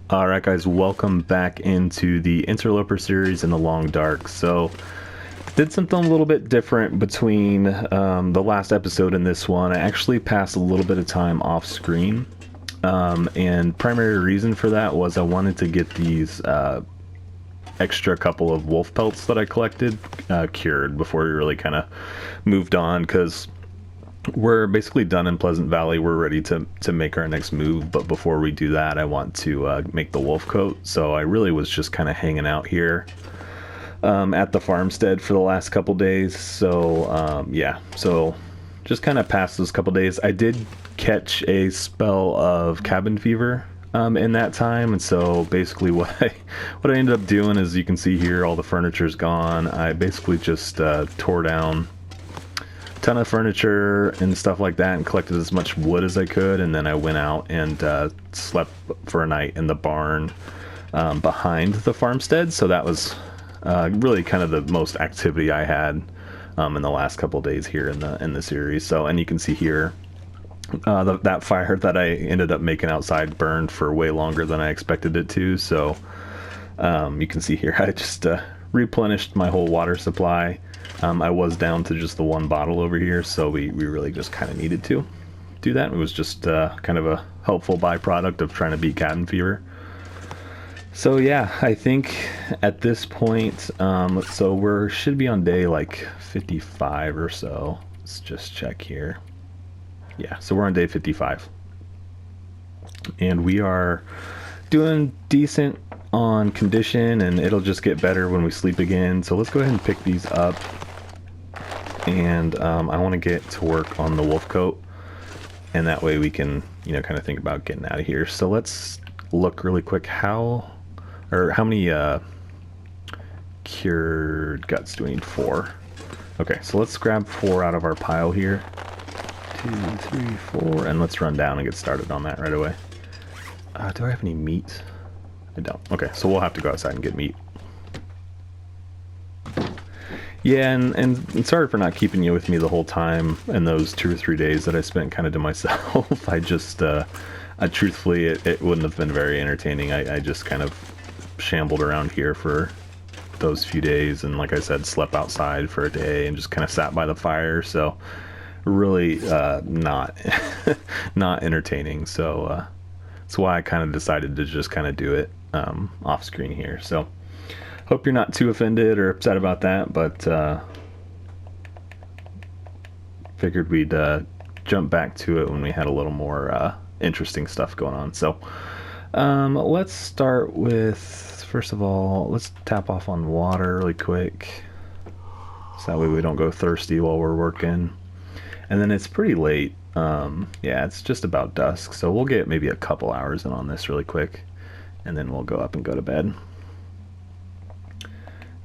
Alright guys, welcome back into the Interloper series in the Long Dark. So, did something a little bit different between the last episode and this one. I actually passed a little bit of time off screen. And primary reason for that was I wanted to get these extra couple of wolf pelts that I collected cured before we really kind of moved on, because we're basically done in Pleasant Valley. We're ready to make our next move, but before we do that, I want to make the wolf coat. So I really was just kind of hanging out here at the farmstead for the last couple days. So yeah, so just kind of past those couple days. I did catch a spell of cabin fever in that time, and so basically what I ended up doing is, you can see here, all the furniture's gone. I basically just tore down ton of furniture and stuff like that and collected as much wood as I could, and then I went out and slept for a night in the barn behind the farmstead. So that was really kind of the most activity I had in the last couple days here in the series. So, and you can see here that fire that I ended up making outside burned for way longer than I expected it to. So you can see here I just replenished my whole water supply. I was down to just the one bottle over here, so we really just kind of needed to do that. It was just kind of a helpful byproduct of trying to beat cabin fever. So yeah, I think at this point, so we're should be on day like 55 or so. Let's just check here. Yeah, so we're on day 55. And we are doing decent on condition, and it'll just get better when we sleep again. So let's go ahead and pick these up. And I want to get to work on the wolf coat, and that way we can, you know, kind of think about getting out of here. So let's look really quick how many cured guts do we need? 4. Okay, so let's grab 4 out of our pile here. 2, 3, 4, and let's run down and get started on that right away. Do I have any meat? I don't. Okay, so we'll have to go outside and get meat. Yeah, and sorry for not keeping you with me the whole time in those 2 or 3 days that I spent kind of to myself. I just, truthfully, it wouldn't have been very entertaining. I just kind of shambled around here for those few days, and like I said, slept outside for a day and just kind of sat by the fire. So really not not entertaining. So that's why I kind of decided to just kind of do it off screen here. So hope you're not too offended or upset about that, but figured we'd jump back to it when we had a little more interesting stuff going on. So let's start with, first of all, let's tap off on water really quick, so that way we don't go thirsty while we're working. And then it's pretty late. Yeah, it's just about dusk, so we'll get maybe a couple hours in on this really quick, and then we'll go up and go to bed.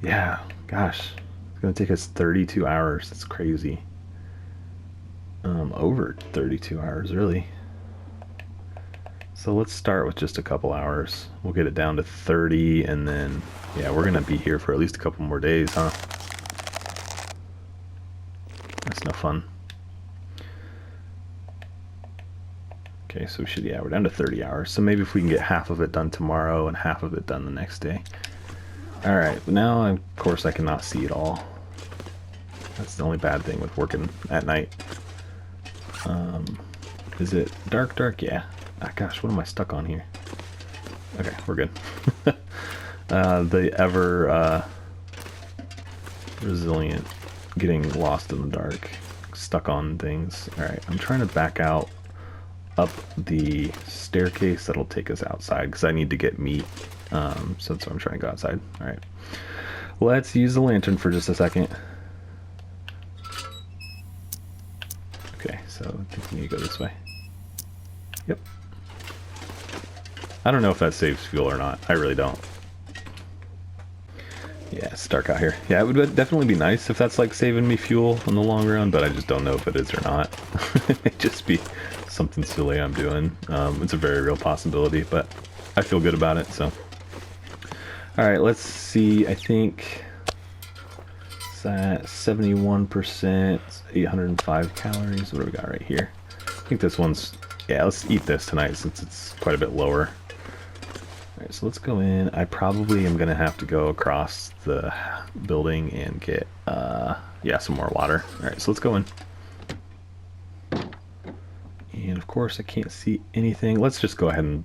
Yeah, gosh, it's gonna take us 32 hours. That's crazy. Over 32 hours, really. So let's start with just a couple hours. We'll get it down to 30, and then, yeah, we're gonna be here for at least a couple more days, huh? That's no fun. Okay, so we should, yeah, we're down to 30 hours. So maybe if we can get half of it done tomorrow and half of it done the next day. All right, now, of course, I cannot see it all. That's the only bad thing with working at night. Is it dark? Yeah. Ah, gosh, what am I stuck on here? Okay, we're good. The ever resilient, getting lost in the dark, stuck on things. All right, I'm trying to back out up the staircase that'll take us outside, because I need to get meat. So I'm trying to go outside. All right, let's use the lantern for just a second. Okay, so I think we need to go this way. Yep. I don't know if that saves fuel or not. I really don't. Yeah, it's dark out here. Yeah, it would definitely be nice if that's like saving me fuel in the long run, but I just don't know if it is or not. It may just be something silly I'm doing. It's a very real possibility, but I feel good about it, so. All right, let's see. I think it's at 71%, 805 calories. What do we got right here? I think this one's, yeah, let's eat this tonight since it's quite a bit lower. Alright, so let's go in. I probably am gonna have to go across the building and get, yeah, some more water. Alright, so let's go in. And of course I can't see anything. Let's just go ahead and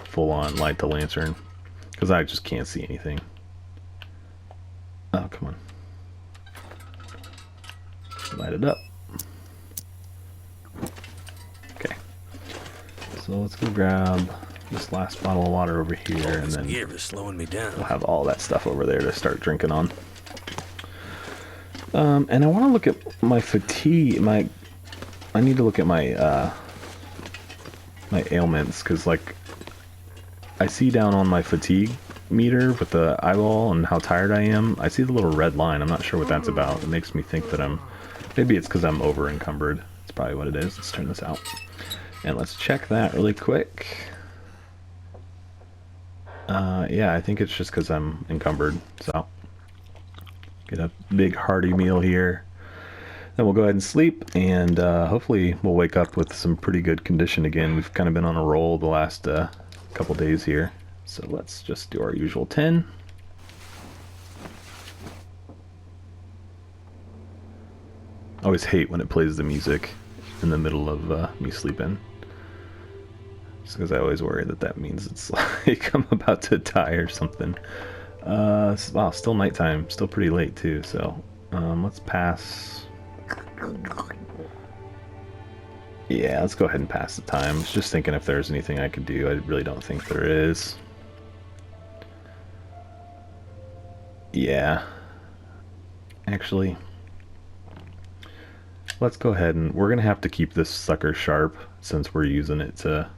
full on light the lantern, because I just can't see anything. Oh, come on. Light it up. Okay. So let's go grab this last bottle of water over here, and then gear is slowing me down. we'll have all that stuff over there to start drinking on. And I want to look at my fatigue. I need to look at my my ailments, because like I see down on my fatigue meter with the eyeball and how tired I am. I see the little red line. I'm not sure what that's about. It makes me think that maybe it's because I'm over encumbered. That's probably what it is. Let's turn this out and let's check that really quick. Yeah, I think it's just because I'm encumbered. So get a big hearty meal here. Then we'll go ahead and sleep, and hopefully we'll wake up with some pretty good condition again. We've kind of been on a roll the last couple days here. So let's just do our usual 10. I always hate when it plays the music in the middle of me sleeping. Just because I always worry that means it's like I'm about to die or something. Wow, still nighttime. Still pretty late too, so let's pass. Yeah, let's go ahead and pass the time. I was just thinking if there's anything I could do. I really don't think there is. Yeah. Actually, let's go ahead and we're going to have to keep this sucker sharp since we're using it to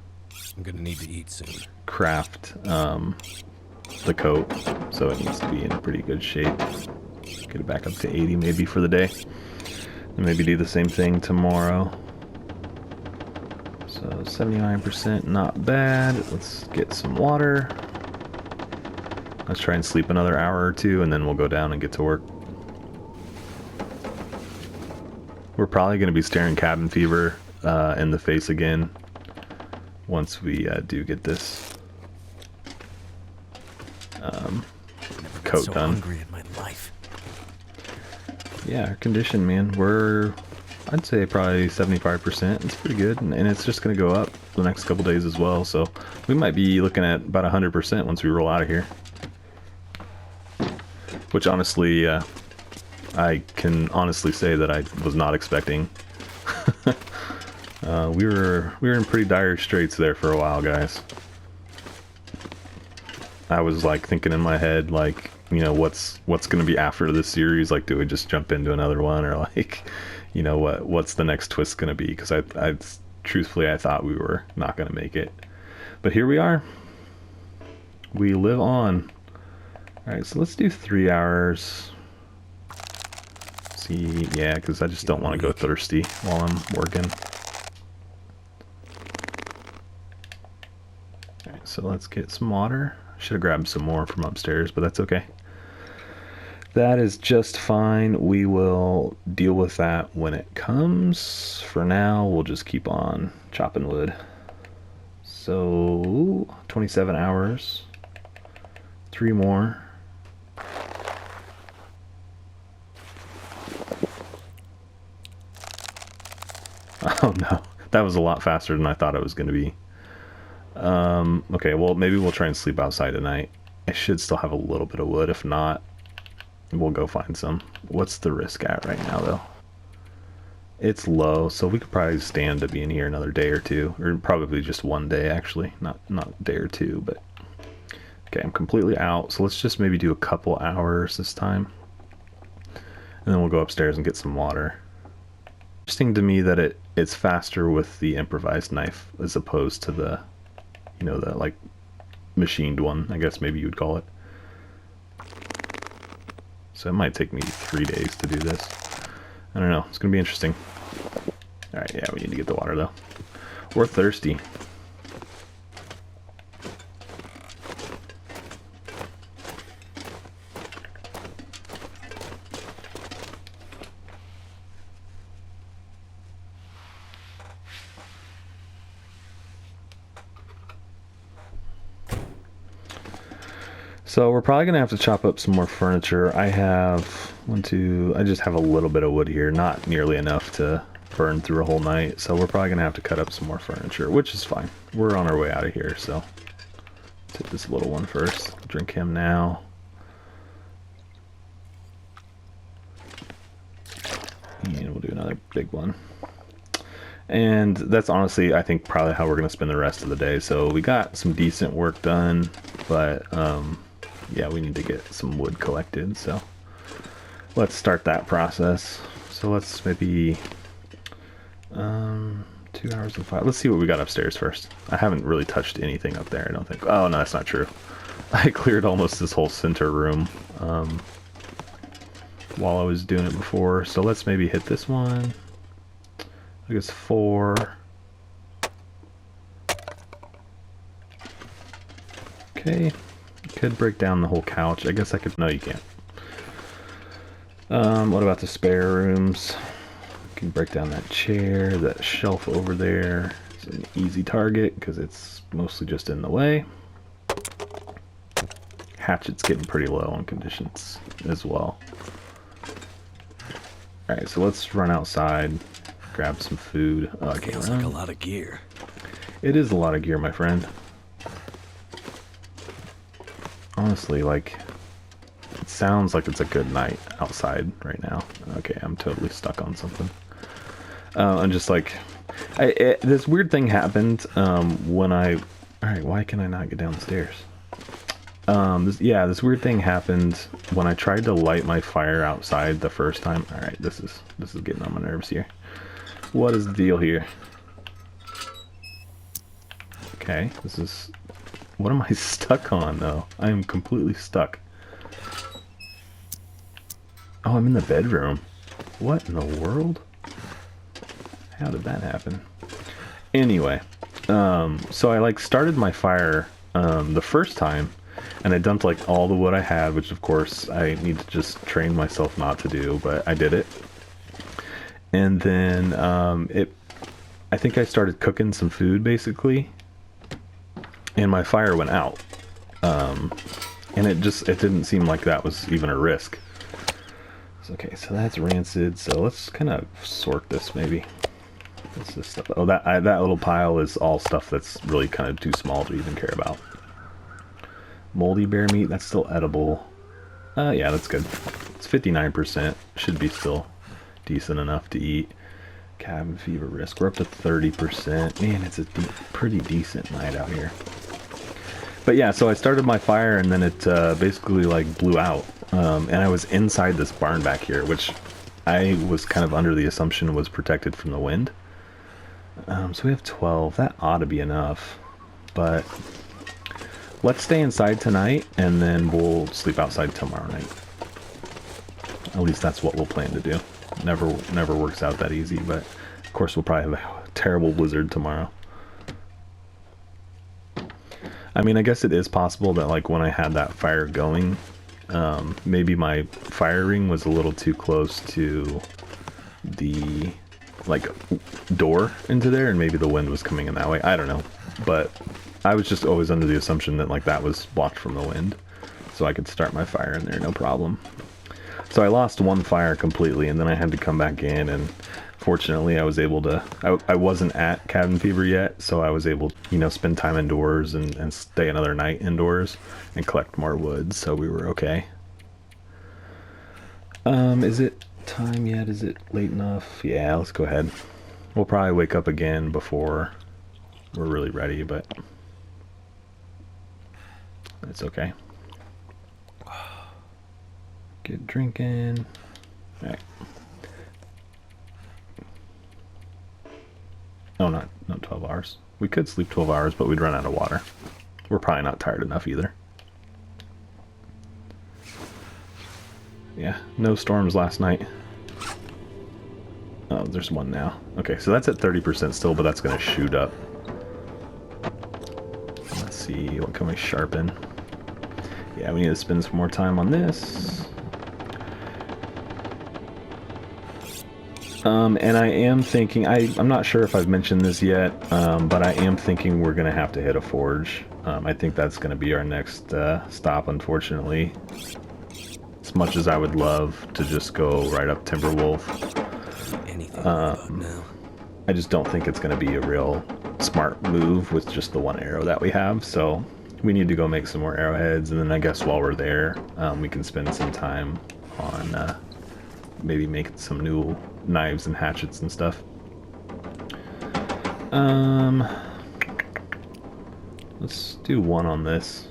I'm gonna need to eat soon. Craft the coat, so it needs to be in pretty good shape. Get it back up to 80 maybe for the day. And maybe do the same thing tomorrow. So 79%, not bad. Let's get some water. Let's try and sleep another hour or two, and then we'll go down and get to work. We're probably going to be staring cabin fever in the face again once we do get this coat so done. Hungry in my life. Yeah, our condition, man, I'd say probably 75%. It's pretty good, and it's just going to go up the next couple days as well, so we might be looking at about 100% once we roll out of here. Which honestly, I can honestly say that I was not expecting. We were in pretty dire straits there for a while, guys. I was like thinking in my head, like, you know, what's going to be after this series? Like, do we just jump into another one, or like, you know, what's the next twist going to be? Because I truthfully, I thought we were not going to make it, but here we are. We live on. All right, so let's do 3 hours. See, yeah, because I just don't want to go thirsty while I'm working. All right, so let's get some water. Should have grabbed some more from upstairs, but that's okay. That is just fine. We will deal with that when it comes. For now, we'll just keep on chopping wood. So, 27 hours. 3 more. Oh no, that was a lot faster than I thought it was going to be. Okay, well, maybe we'll try and sleep outside tonight. I should still have a little bit of wood. If not, we'll go find some. What's the risk at right now, though? It's low, so we could probably stand to be in here another day or two. Or probably just one day, actually. Not a day or two, but... Okay, I'm completely out, so let's just maybe do a couple hours this time. And then we'll go upstairs and get some water. Interesting to me that it's faster with the improvised knife as opposed to the, you know, the like machined one, I guess maybe you would call it. So it might take me 3 days to do this. I don't know, it's gonna be interesting. Alright, yeah, we need to get the water though. We're thirsty. So we're probably gonna have to chop up some more furniture. I have I just have a little bit of wood here, not nearly enough to burn through a whole night. So we're probably gonna have to cut up some more furniture, which is fine. We're on our way out of here, so let's hit this little one first. Drink him now. And we'll do another big one. And that's honestly, I think, probably how we're going to spend the rest of the day. So we got some decent work done, but yeah, we need to get some wood collected. So let's start that process. So let's maybe 2 hours and 5. Let's see what we got upstairs first. I haven't really touched anything up there, I don't think. Oh, no, that's not true. I cleared almost this whole center room while I was doing it before. So let's maybe hit this one. I guess 4. Okay. Could break down the whole couch. I guess I could. No, you can't. What about the spare rooms? Can break down that chair, that shelf over there. It's an easy target because it's mostly just in the way. Hatchet's getting pretty low on conditions as well. Alright, so let's run outside. Grab some food. Oh, I can't Feels run. like a lot of gear. It is a lot of gear, my friend. Honestly, like, it sounds like it's a good night outside right now. Okay, I'm totally stuck on something. I'm just like, this weird thing happened when I. Alright, why can I not get down the stairs? This weird thing happened when I tried to light my fire outside the first time. Alright, this is getting on my nerves here. What is the deal here? Okay, this is... What am I stuck on, though? I am completely stuck. Oh, I'm in the bedroom. What in the world? How did that happen? Anyway, so I, like, started my fire the first time, and I dumped, like, all the wood I had, which, of course, I need to just train myself not to do, but I did it. And then I think I started cooking some food basically, and my fire went out. And it didn't seem like that was even a risk. So, okay, so that's rancid. So let's kind of sort this maybe. What's this stuff? Oh, that little pile is all stuff that's really kind of too small to even care about. Moldy bear meat, that's still edible. Yeah, that's good. It's 59%. Should be still decent enough to eat. Cabin fever risk. We're up to 30%. Man, it's a pretty decent night out here. But yeah, so I started my fire and then it basically like blew out. And I was inside this barn back here, which I was kind of under the assumption was protected from the wind. So we have 12. That ought to be enough. But let's stay inside tonight and then we'll sleep outside tomorrow night. At least that's what we'll plan to do. Never works out that easy, but of course we'll probably have a terrible blizzard tomorrow. I mean, I guess it is possible that like when I had that fire going, maybe my fire ring was a little too close to the like door into there, and maybe the wind was coming in that way. I don't know, but I was just always under the assumption that like that was blocked from the wind, so I could start my fire in there no problem. So I lost one fire completely, and then I had to come back in, and fortunately I was able to, I wasn't at cabin fever yet, so I was able to, you know, spend time indoors and stay another night indoors and collect more wood, so we were okay. Is it time yet? Is it late enough? Yeah, let's go ahead. We'll probably wake up again before we're really ready, but it's okay. Get drinking. All right. Oh, not 12 hours. We could sleep 12 hours, but we'd run out of water. We're probably not tired enough either. Yeah, no storms last night. Oh, there's one now. Okay, so that's at 30% still, but that's going to shoot up. Let's see, what can we sharpen? Yeah, we need to spend some more time on this. And I am thinking, I'm not sure if I've mentioned this yet, but I am thinking we're going to have to hit a forge. I think that's going to be our next stop, unfortunately. As much as I would love to just go right up Timberwolf, Anything about now? I just don't think it's going to be a real smart move with just the one arrow that we have. So we need to go make some more arrowheads, and then I guess while we're there, we can spend some time on maybe making some new knives and hatchets and stuff. Let's do one on this.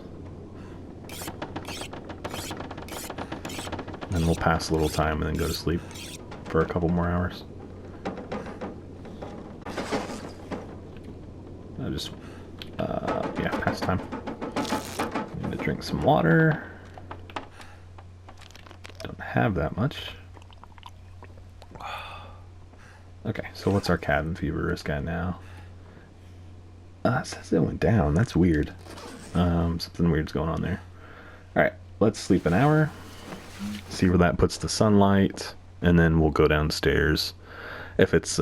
And we'll pass a little time and then go to sleep for a couple more hours. I'll just, yeah, pass time. Need to drink some water. Don't have that much. Okay, so what's our cabin fever risk at now? It says it went down. That's weird. Something weird's going on there. Alright, let's sleep an hour. See where that puts the sunlight. And then we'll go downstairs if it's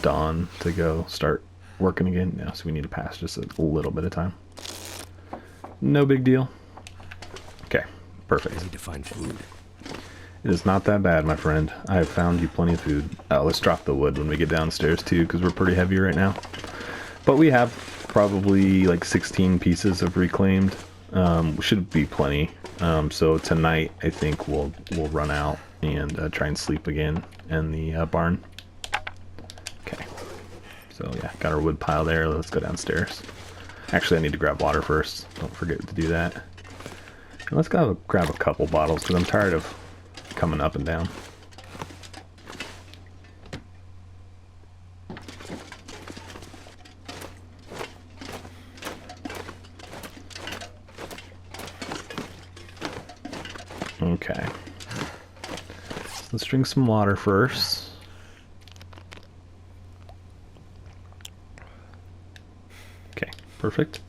dawn to go start working again. Yeah, so we need to pass just a little bit of time. No big deal. Okay, perfect. I need to find food. It is not that bad, my friend. I have found you plenty of food. Let's drop the wood when we get downstairs, too, because we're pretty heavy right now. But we have probably like 16 pieces of reclaimed. Should be plenty. So tonight, I think we'll run out and try and sleep again in the barn. Okay. So, yeah, got our wood pile there. Let's go downstairs. Actually, I need to grab water first. Don't forget to do that. And let's go grab a couple bottles, because I'm tired of coming up and down. Okay. So let's drink some water first. Okay, perfect.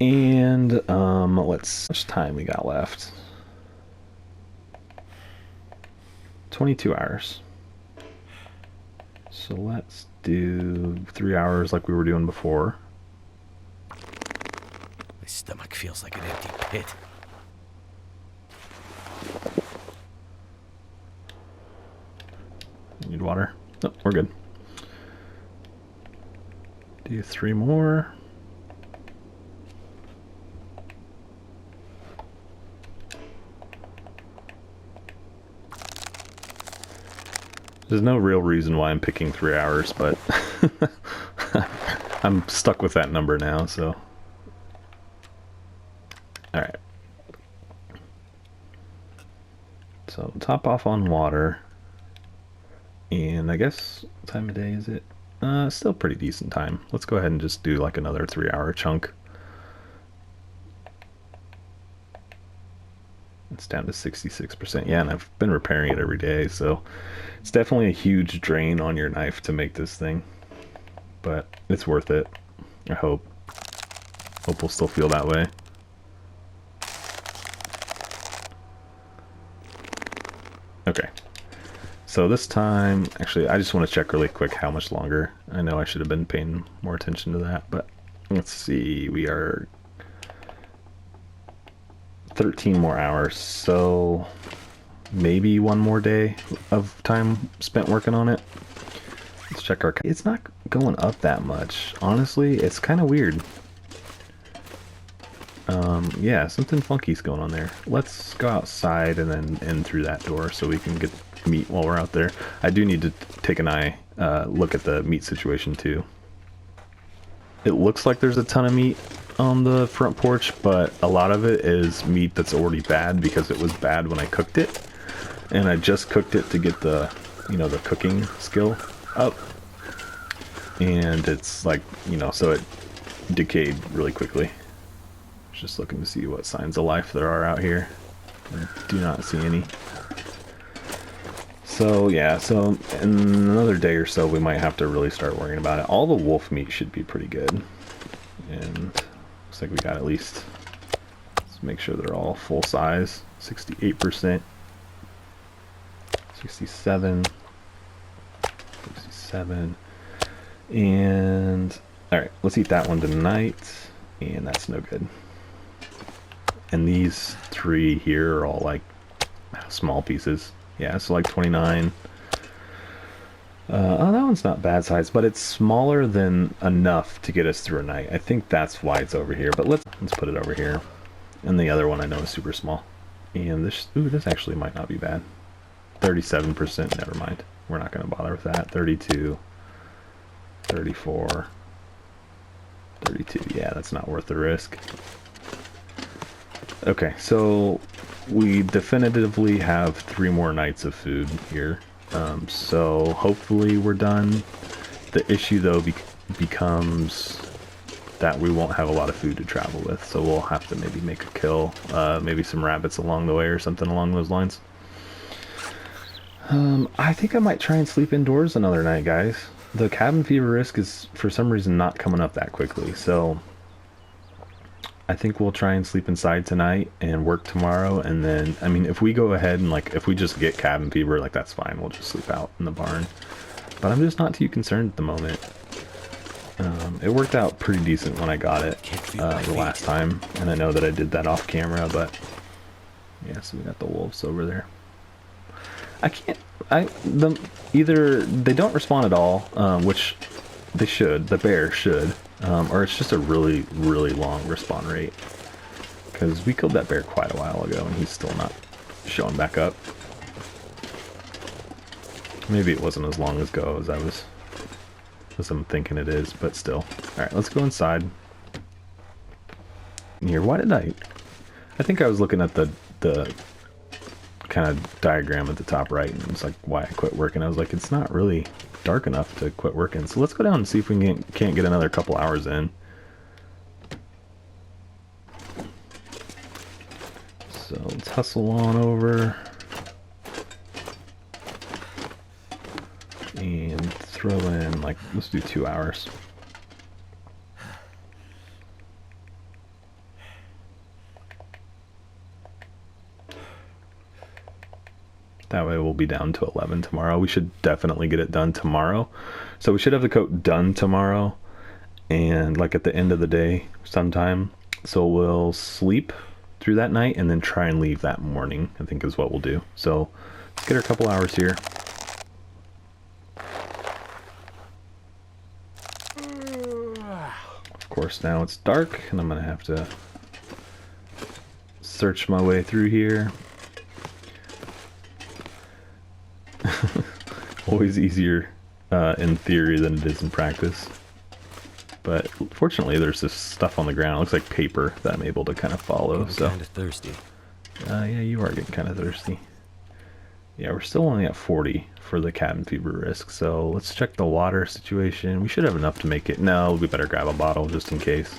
And let's, how much time we got left? 22 hours. So let's do 3 hours like we were doing before. My stomach feels like an empty pit. Need water? Oh, we're good. Do 3 more. There's no real reason why I'm picking 3 hours, but I'm stuck with that number now, so. Alright. So, top off on water. And I guess, what time of day is it? Still pretty decent time. Let's go ahead and just do like another 3-hour chunk. It's down to 66%. Yeah, and I've been repairing it every day, so it's definitely a huge drain on your knife to make this thing. But it's worth it. I hope. Hope we'll still feel that way. Okay. So this time, actually, I just want to check really quick how much longer. I know I should have been paying more attention to that, but let's see. We are 13 more hours, so maybe one more day of time spent working on it. Let's check our... It's not going up that much. Honestly, it's kind of weird. Yeah, something funky's going on there. Let's go outside and then in through that door so we can get meat while we're out there. I do need to take an eye look at the meat situation too. It looks like there's a ton of meat on the front porch, but a lot of it is meat that's already bad because it was bad when I cooked it, and I just cooked it to get the, you know, the cooking skill up, and it's like, you know, so it decayed really quickly. Just looking to see what signs of life there are out here. I do not see any. So yeah, so in another day or so we might have to really start worrying about it. All the wolf meat should be pretty good, and looks like we got at least, let's make sure they're all full size, 68%. So 67. 67. And alright, let's eat that one tonight. And that's no good. And these 3 here are all like small pieces. Yeah, so like 29. Oh, that one's not bad size, but it's smaller than enough to get us through a night. I think that's why it's over here. But let's put it over here. And the other one I know is super small. And this, ooh, this actually might not be bad. 37%, never mind. We're not going to bother with that. 32, 34, 32. Yeah, that's not worth the risk. Okay, so we definitively have 3 more nights of food here. So hopefully we're done. The issue though becomes that we won't have a lot of food to travel with, so we'll have to maybe make a kill, maybe some rabbits along the way or something along those lines. I think I might try and sleep indoors another night, guys. The cabin fever risk is for some reason not coming up that quickly, so I think we'll try and sleep inside tonight and work tomorrow. And then, I mean, if we go ahead and like, if we just get cabin fever, like that's fine. We'll just sleep out in the barn. But I'm just not too concerned at the moment. It worked out pretty decent when I got it the last time. And I know that I did that off camera, but yeah, so we got the wolves over there. Either they don't respond at all, which they should, the bear should. Or it's just a really, really long respawn rate. Because we killed that bear quite a while ago and he's still not showing back up. Maybe it wasn't as long ago as I'm thinking it is, but still. Alright, let's go inside. Here, why did I think I was looking at the kind of diagram at the top right, and it's like why I quit working. I was like, it's not really dark enough to quit working. So let's go down and see if we can't get another couple hours in. So let's hustle on over and throw in, like, let's do 2 hours. That way we'll be down to 11 tomorrow. We should definitely get it done tomorrow. So we should have the coat done tomorrow and like at the end of the day sometime. So we'll sleep through that night and then try and leave that morning, I think is what we'll do. So let's get her a couple hours here. Of course, now it's dark and I'm gonna have to search my way through here. Always easier in theory than it is in practice. But fortunately there's this stuff on the ground. It looks like paper that I'm able to kind of follow. I'm so kind of thirsty. Yeah, you are getting kind of thirsty. Yeah, we're still only at 40 for the cabin fever risk. So let's check the water situation. We should have enough to make it. No, we better grab a bottle just in case.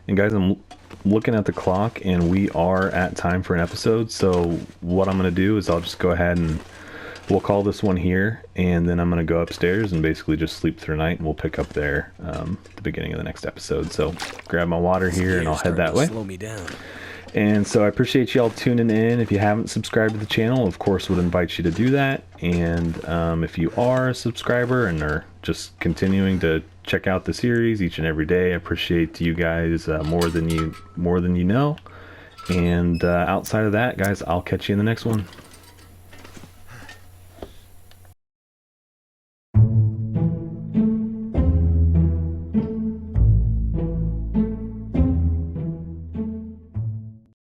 And guys, I'm looking at the clock and we are at time for an episode. So what I'm going to do is I'll just go ahead and we'll call this one here, and then I'm going to go upstairs and basically just sleep through the night, and we'll pick up there at the beginning of the next episode. So grab my water here and I'll head that way. Slow me down. And so I appreciate y'all tuning in. If you haven't subscribed to the channel, of course would invite you to do that. And if you are a subscriber and are just continuing to check out the series each and every day, I appreciate you guys more than you know. And outside of that, guys, I'll catch you in the next one.